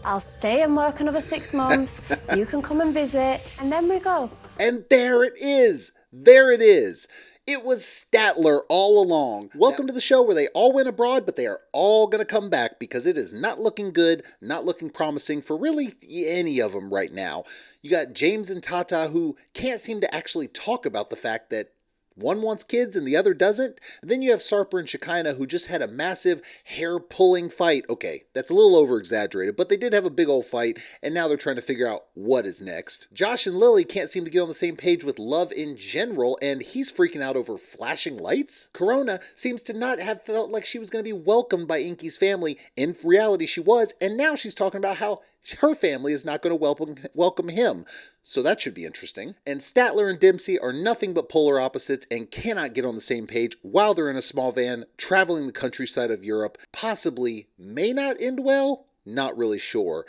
I'll stay and work another 6 months. You can come and visit, and then we go. And there it is. There it is. It was Statler all along. Welcome to the show where they all went abroad, but they are all going to come back because it is not looking good, not looking promising for really any of them right now. You got James and Tata who can't seem to actually talk about the fact that one wants kids and the other doesn't. And then you have Sarper and Shekinah who just had a massive hair-pulling fight. Okay, that's a little over-exaggerated, but they did have a big old fight, and now they're trying to figure out what is next. Josh and Lily can't seem to get on the same page with love in general, and he's freaking out over flashing lights. Corona seems to not have felt like she was going to be welcomed by Inky's family. In reality, she was, and now she's talking about how her family is not going to welcome him. So that should be interesting. And Statler and Dempsey are nothing but polar opposites and cannot get on the same page while they're in a small van traveling the countryside of Europe. Possibly may not end well, not really sure.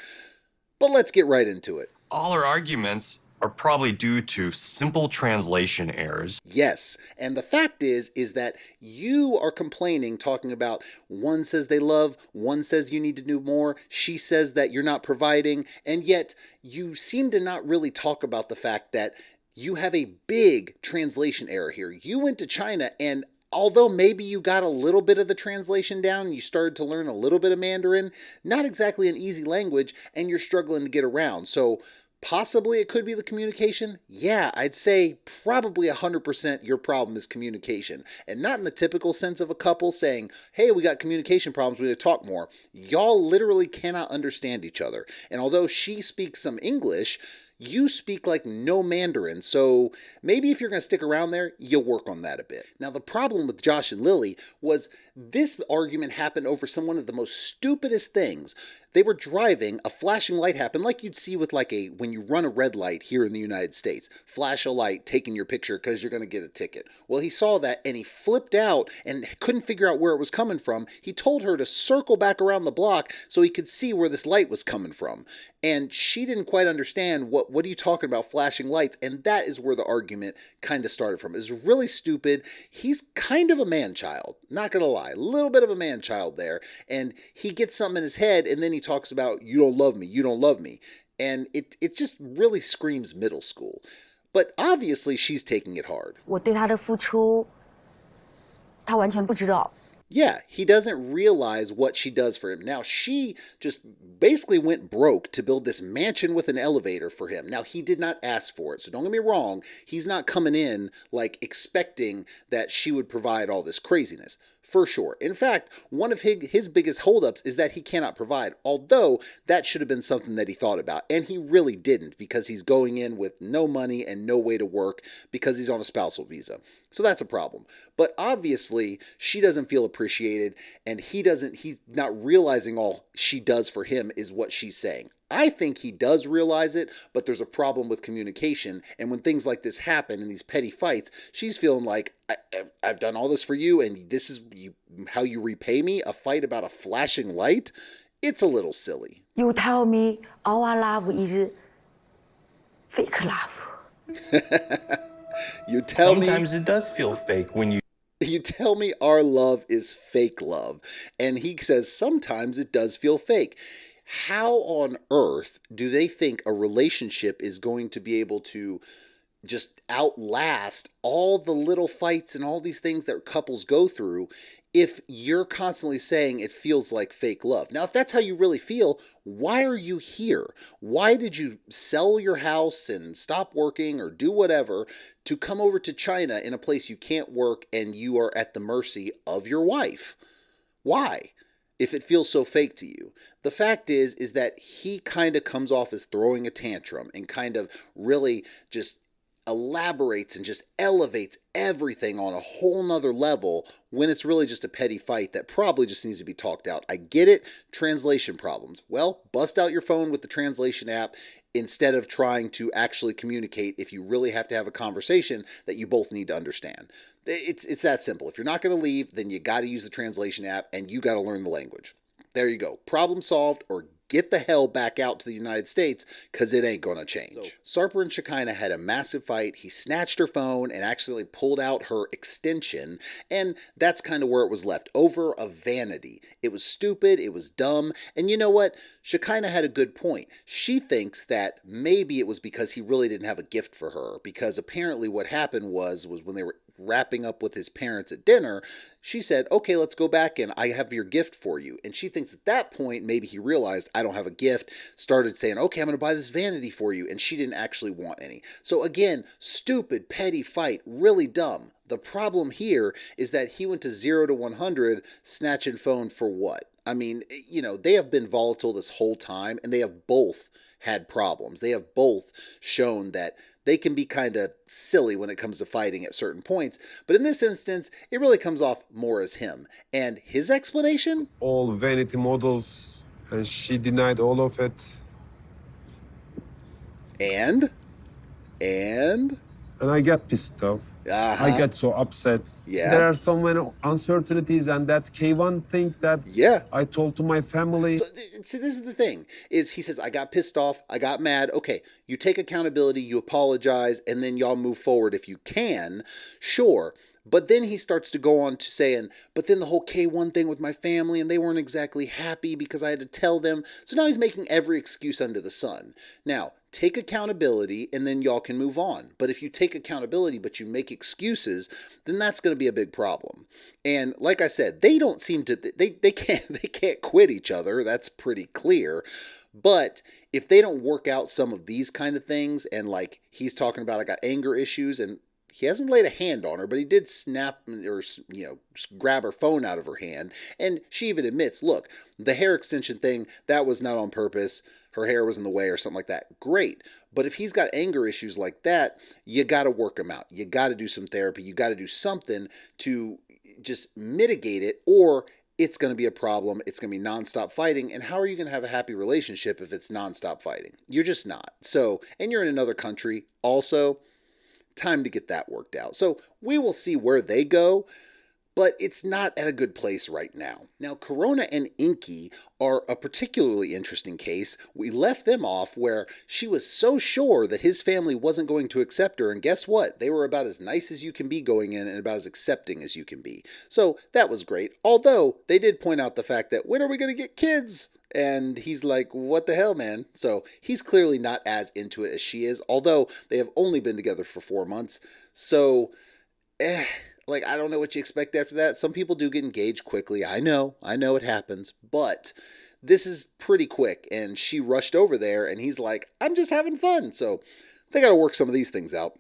But let's get right into it. All our arguments are probably due to simple translation errors. Yes, and the fact is that you are complaining, talking about one says they love, one says you need to do more, she says that you're not providing, and yet you seem to not really talk about the fact that you have a big translation error here. You went to China, and although maybe you got a little bit of the translation down and you started to learn a little bit of Mandarin, not exactly an easy language, and you're struggling to get around. So possibly it could be the communication. Yeah, I'd say probably 100% your problem is communication. And not in the typical sense of a couple saying, hey, we got communication problems, we need to talk more. Y'all literally cannot understand each other. And although she speaks some English, you speak like no Mandarin, so maybe if you're going to stick around there, you'll work on that a bit. Now, the problem with Josh and Lily was this argument happened over one of the most stupidest things. They were driving, a flashing light happened, like you'd see with when you run a red light here in the United States. Flash a light, taking your picture because you're going to get a ticket. Well, he saw that and he flipped out and couldn't figure out where it was coming from. He told her to circle back around the block so he could see where this light was coming from. And she didn't quite understand what are you talking about, flashing lights? And that is where the argument kind of started from. It's really stupid. He's kind of a man-child, not going to lie. A little bit of a man-child there. And he gets something in his head and then he talks about, you don't love me, you don't love me. And it just really screams middle school. But obviously she's taking it hard. 我对他的付出，他完全不知道。 Yeah, he doesn't realize what she does for him. Now, she just basically went broke to build this mansion with an elevator for him. Now, he did not ask for it, so don't get me wrong. He's not coming in expecting that she would provide all this craziness. For sure. In fact, one of his biggest holdups is that he cannot provide, although that should have been something that he thought about. And he really didn't, because he's going in with no money and no way to work because he's on a spousal visa. So that's a problem. But obviously, she doesn't feel appreciated, and he's not realizing all she does for him is what she's saying. I think he does realize it, but there's a problem with communication. And when things like this happen in these petty fights, she's feeling like, I've done all this for you, and this is how you repay me? A fight about a flashing light? It's a little silly. You tell me our love is fake love. You tell Sometimes it does feel fake when you tell me our love is fake love. And he says sometimes it does feel fake. How on earth do they think a relationship is going to be able to just outlast all the little fights and all these things that couples go through if you're constantly saying it feels like fake love? Now, if that's how you really feel, why are you here? Why did you sell your house and stop working or do whatever to come over to China in a place you can't work and you are at the mercy of your wife? Why? If it feels so fake to you. The fact is that he kind of comes off as throwing a tantrum and kind of really just elaborates and just elevates everything on a whole nother level when it's really just a petty fight that probably just needs to be talked out. I get it, translation problems. Well, bust out your phone with the translation app instead of trying to actually communicate if you really have to have a conversation that you both need to understand. It's that simple. If you're not going to leave, then you got to use the translation app and you got to learn the language. There you go. Problem solved, or get the hell back out to the United States because it ain't gonna change. So, Sarper and Shekinah had a massive fight. He snatched her phone and actually pulled out her extension, and that's kind of where it was left, over a vanity. It was stupid, it was dumb, and you know what? Shekinah had a good point. She thinks that maybe it was because he really didn't have a gift for her, because apparently what happened was when they were wrapping up with his parents at dinner, she said, okay, let's go back and I have your gift for you. And she thinks at that point, maybe he realized I don't have a gift, started saying, okay, I'm going to buy this vanity for you. And she didn't actually want any. So again, stupid, petty fight, really dumb. The problem here is that he went to 0 to 100 snatching phone for what? I mean, you know, they have been volatile this whole time and they have both had problems. They have both shown that they can be kind of silly when it comes to fighting at certain points. But in this instance, it really comes off more as him. And his explanation? All vanity models, and she denied all of it. And I get pissed off. I get so upset. Yeah. There are so many uncertainties, and that K1 thing that I told to my family. So this is the thing, is he says, I got pissed off, I got mad. Okay, you take accountability, you apologize, and then y'all move forward if you can. Sure. But then he starts to go on to saying, but then the whole K1 thing with my family, and they weren't exactly happy because I had to tell them. So now he's making every excuse under the sun. Now, take accountability, and then y'all can move on. But if you take accountability, but you make excuses, then that's going to be a big problem. And like I said, they don't seem to, they can't quit each other. That's pretty clear. But if they don't work out some of these kind of things, and like he's talking about, I got anger issues, and he hasn't laid a hand on her, but he did snap or, you know, grab her phone out of her hand. And she even admits, look, the hair extension thing, that was not on purpose. Her hair was in the way or something like that. Great. But if he's got anger issues like that, you got to work them out. You got to do some therapy. You got to do something to just mitigate it, or it's going to be a problem. It's going to be nonstop fighting. And how are you going to have a happy relationship if it's nonstop fighting? You're just not. So, and you're in another country also. Time to get that worked out. So we will see where they go, but it's not at a good place right now. Now, Corona and Inky are a particularly interesting case. We left them off where she was so sure that his family wasn't going to accept her, and guess what? They were about as nice as you can be going in and about as accepting as you can be. So that was great, although they did point out the fact that, when are we going to get kids? And he's like, what the hell, man? So he's clearly not as into it as she is, although they have only been together for 4 months. So, like, I don't know what you expect after that. Some people do get engaged quickly. I know it happens, but this is pretty quick. And she rushed over there and he's like, I'm just having fun. So they got to work some of these things out.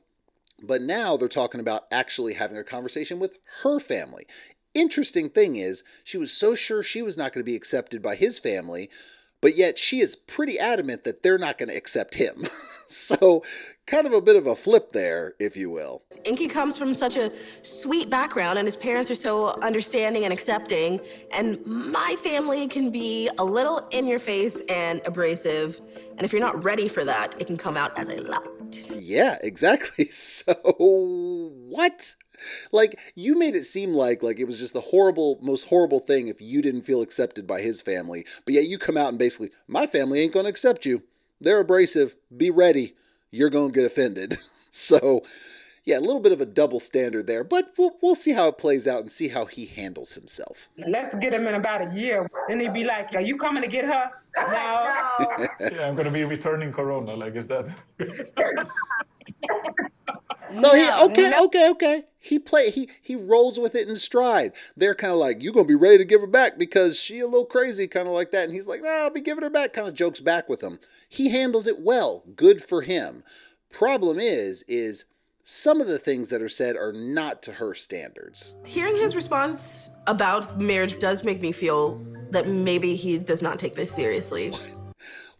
But now they're talking about actually having a conversation with her family. Interesting thing is, she was so sure she was not going to be accepted by his family, but yet she is pretty adamant that they're not going to accept him. So kind of a bit of a flip there, if you will. Inky comes from such a sweet background, and his parents are so understanding and accepting, and my family can be a little in your face and abrasive, and if you're not ready for that, it can come out as a lot. Yeah, exactly. So what? Like, you made it seem like it was just the most horrible thing if you didn't feel accepted by his family. But yet you come out and basically, my family ain't going to accept you. They're abrasive. Be ready. You're going to get offended. So, yeah, a little bit of a double standard there. But we'll see how it plays out and see how he handles himself. Let's get him in about a year. Then he'd be like, are you coming to get her? No. Yeah, I'm going to be returning Corona. Like, is that... So okay. He rolls with it in stride. They're kind of like, you gonna be ready to give her back because she a little crazy, kind of like that. And he's like, no, I'll be giving her back. Kind of jokes back with him. He handles it well. Good for him. Problem is some of the things that are said are not to her standards. Hearing his response about marriage does make me feel that maybe he does not take this seriously.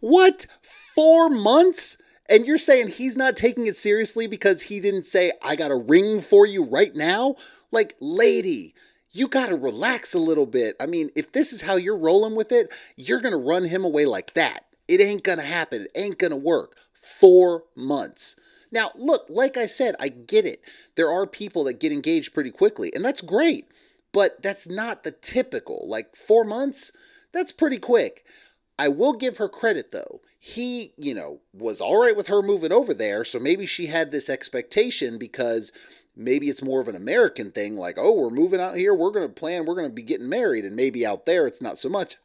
What? 4 months? And you're saying he's not taking it seriously because he didn't say, I got a ring for you right now? Like, lady, you got to relax a little bit. I mean, if this is how you're rolling with it, you're going to run him away like that. It ain't going to happen. It ain't going to work. 4 months. Now, look, like I said, I get it. There are people that get engaged pretty quickly, and that's great. But that's not the typical. Like, 4 months, that's pretty quick. I will give her credit though. He, was all right with her moving over there, so maybe she had this expectation because maybe it's more of an American thing, like, oh, we're moving out here, we're going to be getting married, and maybe out there it's not so much.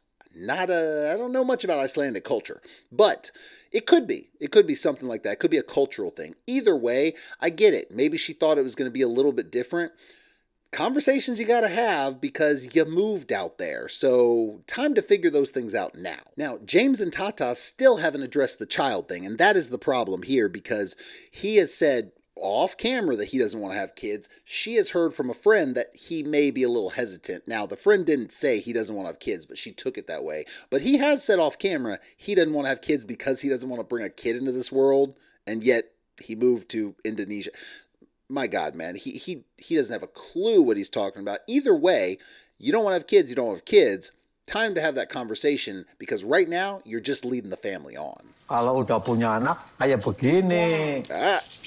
I don't know much about Icelandic culture, but it could be something like that. It could be a cultural thing. Either way, I get it. Maybe she thought it was going to be a little bit different. Conversations you got to have because you moved out there. So time to figure those things out now. Now, James and Tata still haven't addressed the child thing, and that is the problem here because he has said off camera that he doesn't want to have kids. She has heard from a friend that he may be a little hesitant. Now, the friend didn't say he doesn't want to have kids, but she took it that way. But he has said off camera he doesn't want to have kids because he doesn't want to bring a kid into this world, and yet he moved to Indonesia. My God, man, he doesn't have a clue what he's talking about. Either way, you don't want to have kids, you don't have kids. Time to have that conversation because right now, you're just leading the family on. Kalau udah punya anak, kayak begini.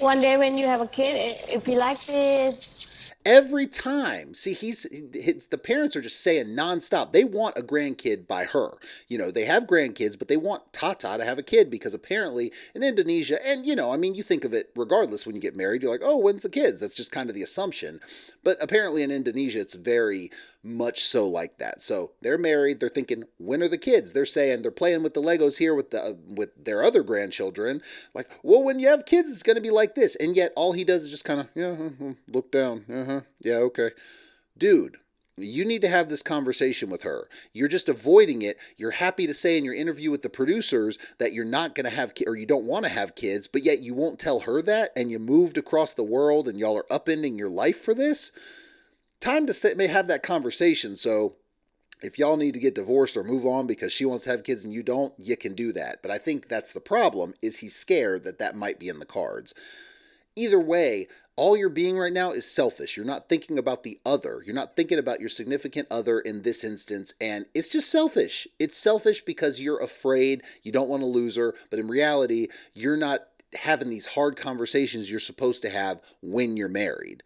One day when you have a kid, it'll be like this. Every time. See, the parents are just saying nonstop. They want a grandkid by her. They have grandkids, but they want Tata to have a kid because apparently in Indonesia, and you think of it regardless when you get married, you're like, oh, when's the kids? That's just kind of the assumption. But apparently in Indonesia, it's very much so like that. So they're married. They're thinking, when are the kids? They're saying they're playing with the Legos here with their other grandchildren. Like, well, when you have kids, it's going to be like this. And yet all he does is just kind of, look down. Yeah, okay. Dude, you need to have this conversation with her. You're just avoiding it. You're happy to say in your interview with the producers that you're not going to have kids or you don't want to have kids, but yet you won't tell her that and you moved across the world and y'all are upending your life for this. Time to have that conversation. So if y'all need to get divorced or move on because she wants to have kids and you don't, you can do that. But I think that's the problem is he's scared that might be in the cards. Either way, all you're being right now is selfish. You're not thinking about the other. You're not thinking about your significant other in this instance, and it's just selfish. It's selfish because you're afraid you don't want to lose her, but in reality, you're not having these hard conversations you're supposed to have when you're married.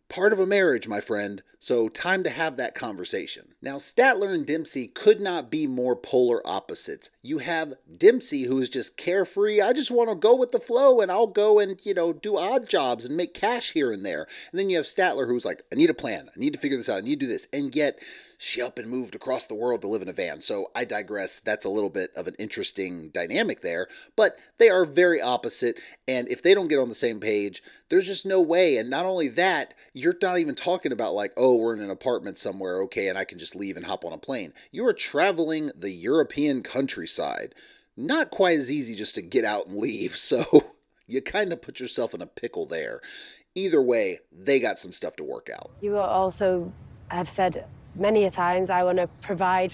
Part of a marriage, my friend, so time to have that conversation. Now, Statler and Dempsey could not be more polar opposites. You have Dempsey, who is just carefree. I just want to go with the flow, and I'll go and, do odd jobs and make cash here and there. And then you have Statler, who's like, I need a plan. I need to figure this out. I need to do this. And yet, she up and moved across the world to live in a van. So I digress. That's a little bit of an interesting dynamic there. But they are very opposite. And if they don't get on the same page, there's just no way. And not only that, you're not even talking about like, oh, we're in an apartment somewhere, okay, and I can just leave and hop on a plane. You are traveling the European countryside. Not quite as easy just to get out and leave. So you kind of put yourself in a pickle there. Either way, they got some stuff to work out. You also have said many a times, I want to provide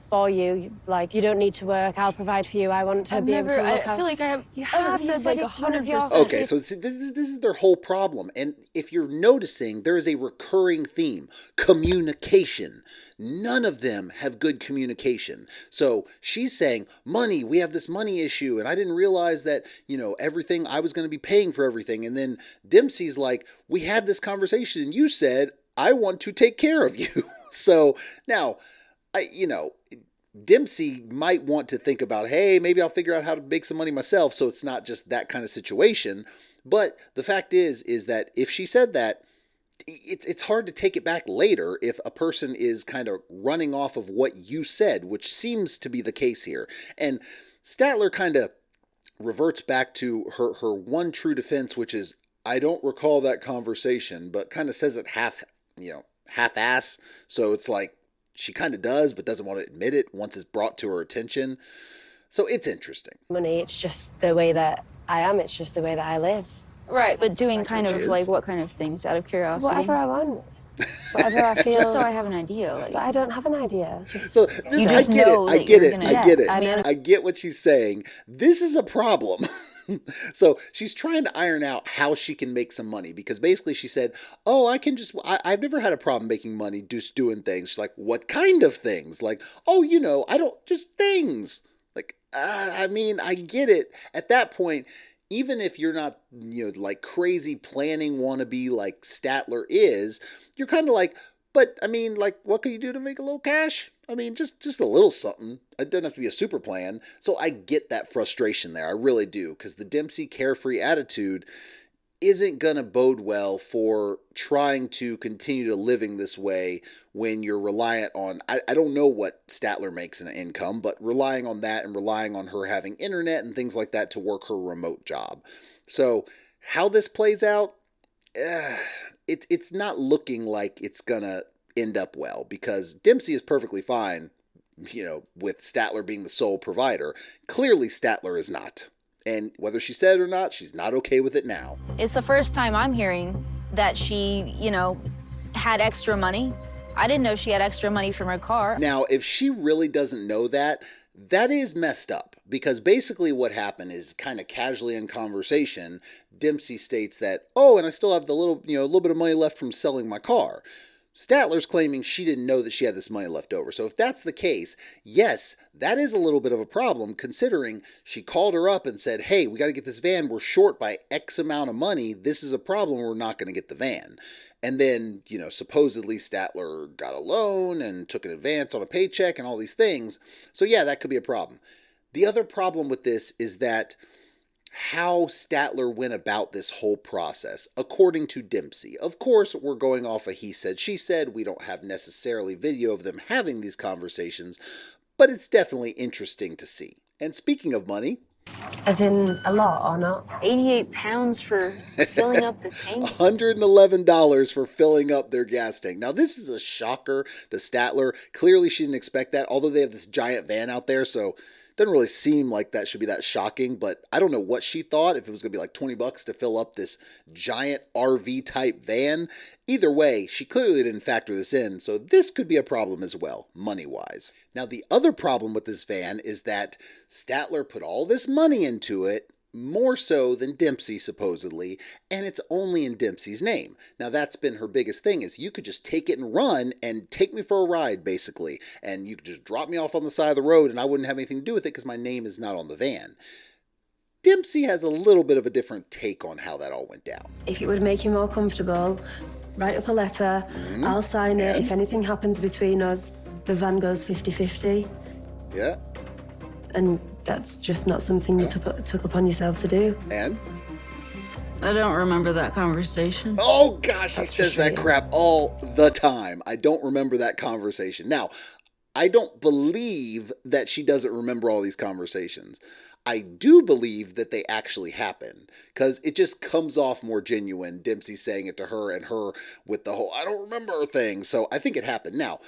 for you. Like, you don't need to work, I'll provide for you. I want to be able to look I feel like I have. You have said like 100%. Okay, so this is their whole problem. And if you're noticing, there is a recurring theme. Communication. None of them have good communication. So she's saying, money, we have this money issue, and I didn't realize that, everything, I was going to be paying for everything. And then Dempsey's like, we had this conversation, and you said, I want to take care of you. So now, Dempsey might want to think about, hey, maybe I'll figure out how to make some money myself so it's not just that kind of situation. But the fact is that if she said that, it's hard to take it back later if a person is kind of running off of what you said, which seems to be the case here. And Statler kind of reverts back to her one true defense, which is, I don't recall that conversation, but kind of says it half-ass. So it's like, she kind of does, but doesn't want to admit it once it's brought to her attention. So it's interesting. Money, it's just the way that I am. It's just the way that I live. Right, but doing kind of like what kind of things out of curiosity? Whatever I want. Whatever I feel. Just so I have an idea. Like, but I don't have an idea. So this, I get what she's saying. This is a problem. So she's trying to iron out how she can make some money because basically she said, oh, I've never had a problem making money just doing things. She's like, what kind of things? Like, oh, just things. Like, I get it. At that point, even if you're not, like crazy planning wannabe like Statler is, you're kind of like, But I mean, like, what can you do to make a little cash? I mean, just a little something. It doesn't have to be a super plan. So I get that frustration there. I really do, because the Dempsey carefree attitude isn't going to bode well for trying to continue to living this way when you're reliant on, I don't know what Statler makes in income, but relying on that and relying on her having internet and things like that to work her remote job. So how this plays out, it's not looking like it's going to end up well, because Dempsey is perfectly fine, with Statler being the sole provider. Clearly Statler is not. And whether she said it or not, she's not okay with it now. It's the first time I'm hearing that she, had extra money. I didn't know she had extra money from her car. Now, if she really doesn't know that, that is messed up. Because basically what happened is, kind of casually in conversation, Dempsey states that, oh, and I still have the little bit of money left from selling my car. Statler's claiming she didn't know that she had this money left over. So if that's the case, yes, that is a little bit of a problem, considering she called her up and said, hey, we got to get this van. We're short by X amount of money. This is a problem. We're not going to get the van. And then, supposedly Statler got a loan and took an advance on a paycheck and all these things. So yeah, that could be a problem. The other problem with this is that how Statler went about this whole process, according to Dempsey. Of course, we're going off a he said, she said. We don't have necessarily video of them having these conversations, but it's definitely interesting to see. And speaking of money... As in a lot or not? 88 pounds for filling up the tank? $111 for filling up their gas tank. Now, this is a shocker to Statler. Clearly, she didn't expect that, although they have this giant van out there, so... doesn't really seem like that should be that shocking, but I don't know what she thought, if it was going to be like $20 to fill up this giant RV type van. Either way, she clearly didn't factor this in, so this could be a problem as well, money-wise. Now, the other problem with this van is that Statler put all this money into it, more so than Dempsey, supposedly, and it's only in Dempsey's name. Now, that's been her biggest thing, is you could just take it and run and take me for a ride, basically, and you could just drop me off on the side of the road and I wouldn't have anything to do with it because my name is not on the van. Dempsey has a little bit of a different take on how that all went down. If it would make you more comfortable, write up a letter, I'll sign it. If anything happens between us, the van goes 50-50. Yeah. And that's just not something you took upon yourself to do. And? I don't remember that conversation. Oh, gosh, she says that crap all the time. I don't remember that conversation. Now, I don't believe that she doesn't remember all these conversations. I do believe that they actually happened, because it just comes off more genuine, Dempsey saying it to her and her with the whole, I don't remember thing. So I think it happened. Now,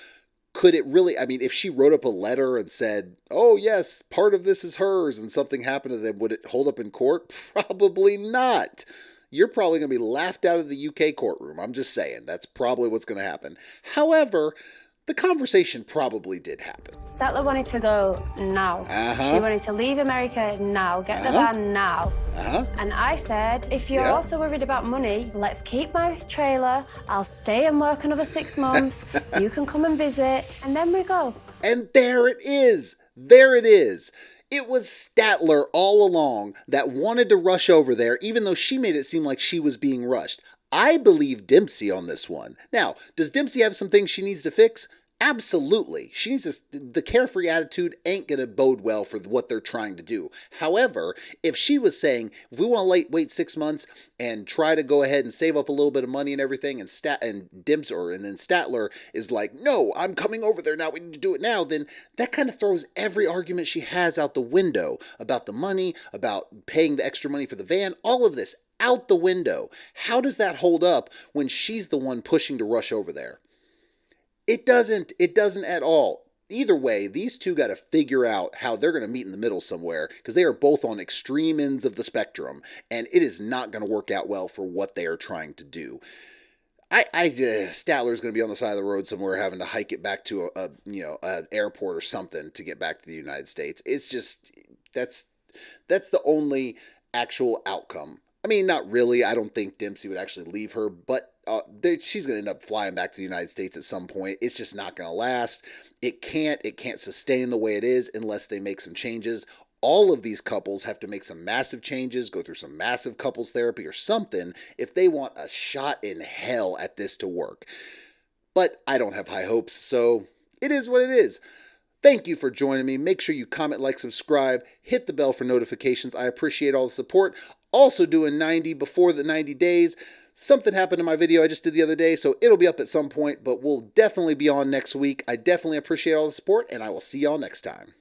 could it really, I mean, if she wrote up a letter and said, oh, yes, part of this is hers and something happened to them, would it hold up in court? Probably not. You're probably going to be laughed out of the UK courtroom. I'm just saying. That's probably what's going to happen. However, the conversation probably did happen. Statler wanted to go now. She wanted to leave America now, get the van now. And I said, if you're also worried about money, let's keep my trailer. I'll stay and work another 6 months. You can come and visit, and then we go. And there it is. There it is. It was Statler all along that wanted to rush over there, even though she made it seem like she was being rushed. I believe Dempsey on this one. Now, does Dempsey have some things she needs to fix? Absolutely. She needs the carefree attitude ain't going to bode well for what they're trying to do. However, if she was saying, if we want to wait 6 months and try to go ahead and save up a little bit of money and everything, and then Statler is like, no, I'm coming over there now, we need to do it now, then that kind of throws every argument she has out the window about the money, about paying the extra money for the van, all of this out the window. How does that hold up when she's the one pushing to rush over there? It doesn't at all. Either way, these two got to figure out how they're going to meet in the middle somewhere, because they are both on extreme ends of the spectrum, and it is not going to work out well for what they are trying to do. Statler's going to be on the side of the road somewhere, having to hike it back to an airport or something to get back to the United States. It's just that's the only actual outcome. I mean, not really. I don't think Dempsey would actually leave her, but she's going to end up flying back to the United States at some point. It's just not going to last. It can't sustain the way it is unless they make some changes. All of these couples have to make some massive changes, go through some massive couples therapy or something if they want a shot in hell at this to work. but I don't have high hopes, so it is what it is. Thank you for joining me. Make sure you comment, like, subscribe, hit the bell for notifications. I appreciate all the support. Also doing 90 before the 90 days. Something happened in my video I just did the other day, so it'll be up at some point, but we'll definitely be on next week. I definitely appreciate all the support, and I will see y'all next time.